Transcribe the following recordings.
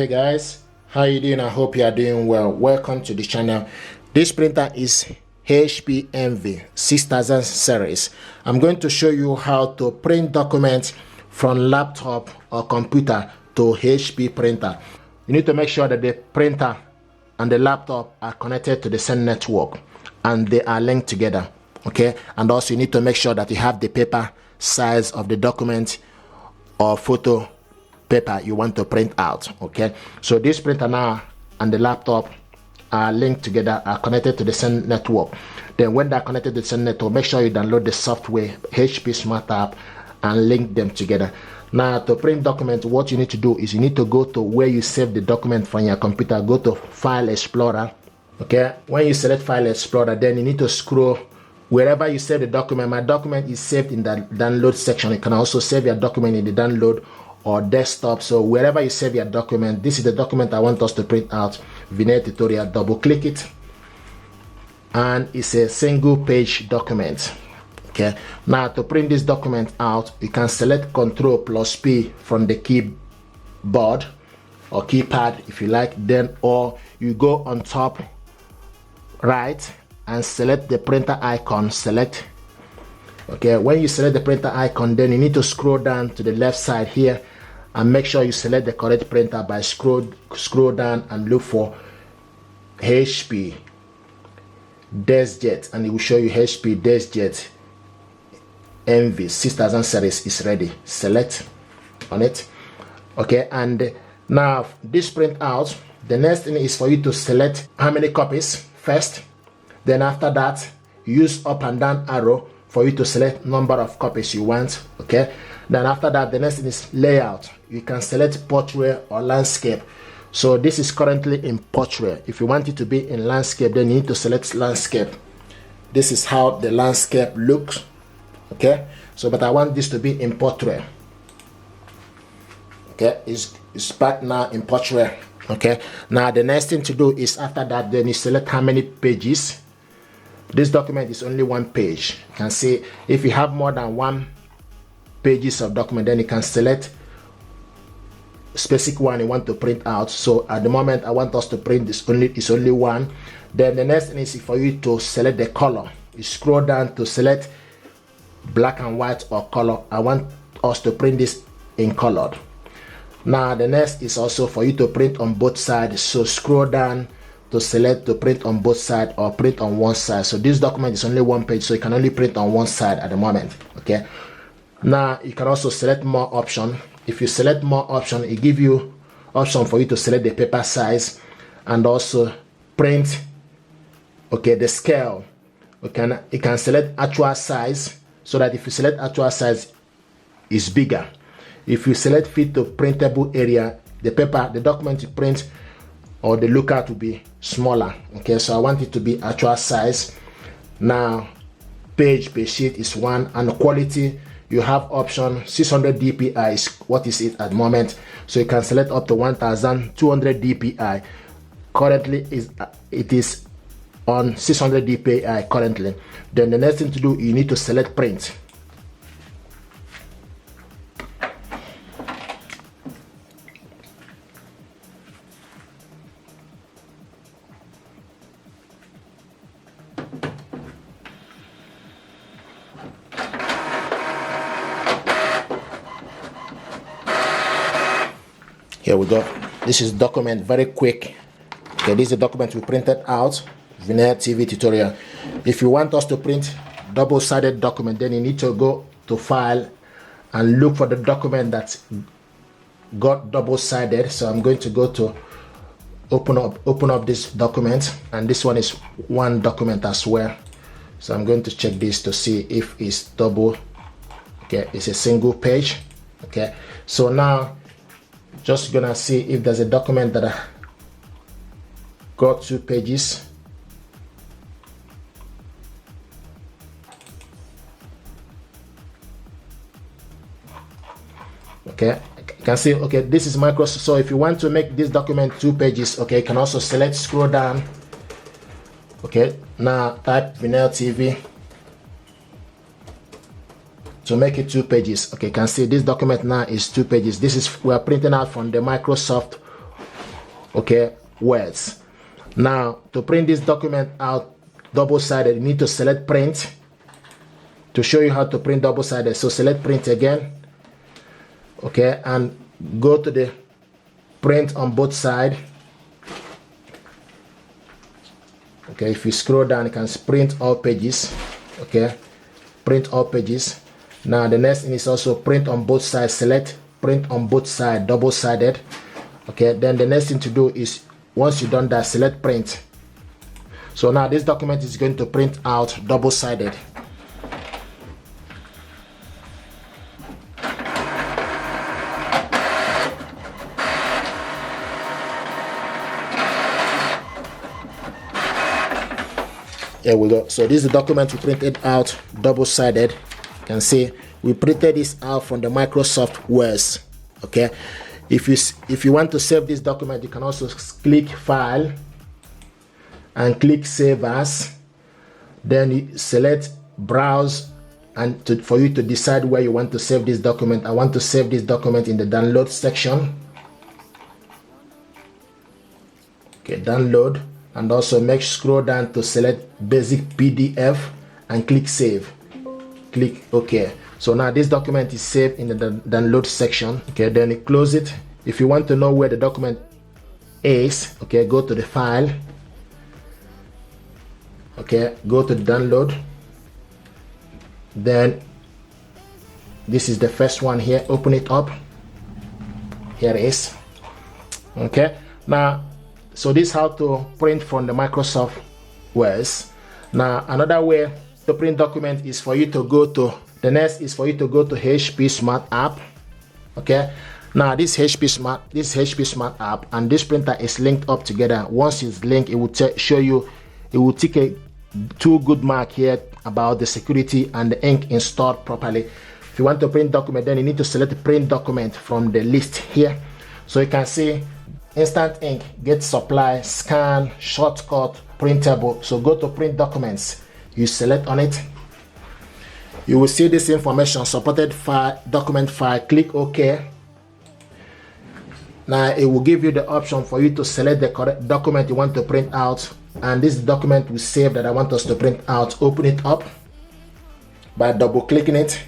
Okay guys, how you doing? I hope you are doing well. Welcome to the channel. This printer is HP Envy 6000 series. I'm going to show you how to print documents from laptop or computer to HP printer. You need to make sure that the printer and the laptop are connected to the same network and they are linked together. Okay, and also you need to make sure that you have the paper size of the document or photo paper you want to print out. Okay, so this printer now and the laptop are linked together, are connected to the same network. Then when they're connected to the same network, make sure you download the software HP Smart App and link them together. Now to print document, what you need to do is you need to go to where you save the document from your computer. Go to File Explorer. Okay, when you select File Explorer, then you need to scroll wherever you save the document. My document is saved in the download section. You can also save your document in the download or desktop. So wherever you save your document, this is the document I want us to print out. Vignette tutorial. Double click it and it's a single page document. Okay, now to print this document out, you can select Ctrl+P from the keyboard or keypad if you like, then or you go on top right and select the printer icon. Select. Okay, when you select the printer icon, then you need to scroll down to the left side here and make sure you select the correct printer by scroll down and look for HP DeskJet, and it will show you HP DeskJet Envy 6000 series is ready. Select on it. Okay, and now this print out, the next thing is for you to select how many copies first. Then after that, use up and down arrow for you to select number of copies you want. Okay, then after that, the next thing is layout. You can select portrait or landscape. So this is currently in portrait. If you want it to be in landscape, then you need to select landscape. This is how the landscape looks. Okay, so but I want this to be in portrait. Okay, it's back now in portrait. Okay, now the next thing to do is after that, then you select how many pages. This document is only one page. You can see if you have more than one pages of document, then you can select specific one you want to print out. So at the moment I want us to print this only one. Then the next thing is for you to select the color. You scroll down to select black and white or color. I want us to print this in colored. Now the next is also for you to print on both sides. So scroll down to select to print on both sides or print on one side. So this document is only one page, so you can only print on one side at the moment. Okay, now you can also select more option. If you select more option, it gives you option for you to select the paper size and also print. Okay, the scale. You can select actual size, so that if you select actual size, is bigger. If you select fit to printable area, the paper, the document you print or the lookout will be smaller. Okay, so I want it to be actual size. Now page per sheet is 1, and the quality you have option 600 dpi is what is it at the moment, so you can select up to 1200 dpi. Currently it is on 600 dpi currently. Then the next thing to do, you need to select print. Here we go. This is document, very quick. Okay, this is the document we printed out. Vignette TV tutorial. If you want us to print double-sided document, then you need to go to file and look for the document that's got double-sided. So I'm going to go to open up this document, and this one is one document as well. So I'm going to check this to see if it's double. Okay, it's a single page. Okay, so now just gonna see if there's a document that got 2 pages. Okay, you can see, okay, this is Microsoft. So if you want to make this document 2 pages, okay, you can also select, scroll down. Okay, now type Vinyl TV to make it 2 pages. Okay, you can see this document now is 2 pages. This is, we are printing out from the Microsoft okay, words. Now to print this document out double-sided, you need to select print. To show you how to print double-sided, so select print again, okay, and go to the print on both sides. Okay, if you scroll down, you can print all pages. Okay, print all pages. Now the next thing is also print on both sides. Select print on both sides, double-sided. Okay, then the next thing to do is, once you've done that, select print. So now this document is going to print out double-sided. Here we go. So this is the document we printed out double-sided. You can see we printed this out from the Microsoft Word. Okay, if you want to save this document, you can also click File and click Save As. Then you select Browse, and for you to decide where you want to save this document. I want to save this document in the download section. Okay, download. And also scroll down to select basic PDF and click save. Click OK. So now this document is saved in the download section. Okay, then you close it. If you want to know where the document is, okay, go to the file. Okay, go to the download. Then this is the first one here. Open it up. Here it is. Okay, now so this is how to print from the Microsoft Word. Now another way to print document is for you to go to, the next is for you to go to HP Smart App. Okay, now this HP Smart App and this printer is linked up together. Once it's linked, it will show you, it will take a 2 good mark here about the security and the ink installed properly. If you want to print document, then you need to select print document from the list here. So you can see instant ink, get supply, scan, shortcut, printable. So go to print documents, you select on it. You will see this information, supported file, document file, click OK. Now it will give you the option for you to select the correct document you want to print out, and this document will save that I want us to print out. Open it up by double clicking it.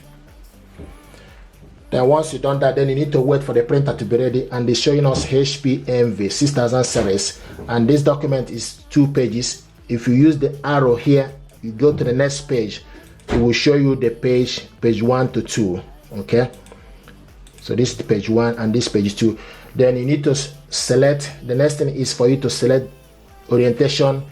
Then once you've done that, then you need to wait for the printer to be ready, and they're showing us HP Envy 6000 series, and this document is 2 pages. If you use the arrow here, you go to the next page, it will show you the page 1 to 2. Okay, so this is the page 1 and this page 2. Then you need to select, the next thing is for you to select orientation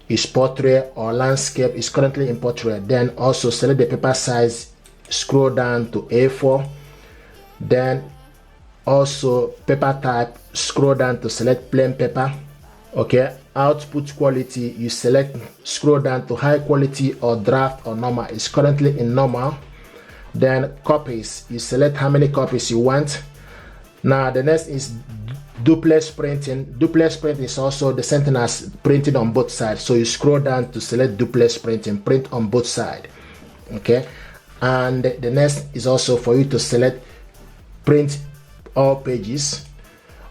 is portrait or landscape, is currently in portrait. Then also select the paper size, scroll down to A4. Then also paper type, scroll down to select plain paper. Okay, output quality, you select, scroll down to high quality or draft or normal, is currently in normal. Then copies, you select how many copies you want. Now the next is duplex printing. Duplex printing is also the same thing as printing on both sides. So you scroll down to select duplex printing, print on both sides. Okay, and the next is also for you to select print all pages,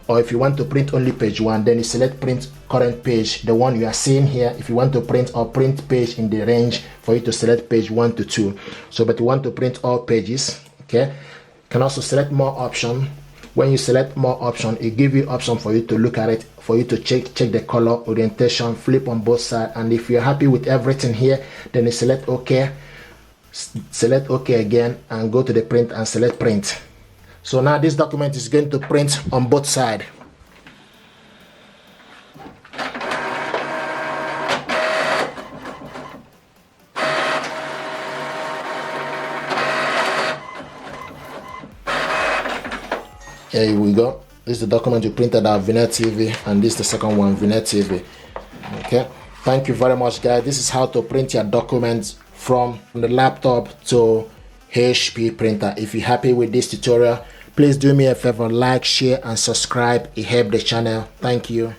or if you want to print only page 1, then you select print current page, the one you are seeing here. If you want to print or print page in the range, for you to select page 1 to 2. So but you want to print all pages. Okay, you can also select more option. When you select more option, it gives you option for you to look at it, for you to check the color, orientation, flip on both sides. And if you're happy with everything here, then you select OK. Select OK again and go to the print and select print. So now this document is going to print on both sides. Here we go. This is the document you printed out, Vinet TV, and this is the second one, Vinet TV. Okay, thank you very much, guys. This is how to print your documents from the laptop to HP printer. If you're happy with this tutorial, please do me a favor, like, share and subscribe. It helps the channel. Thank you.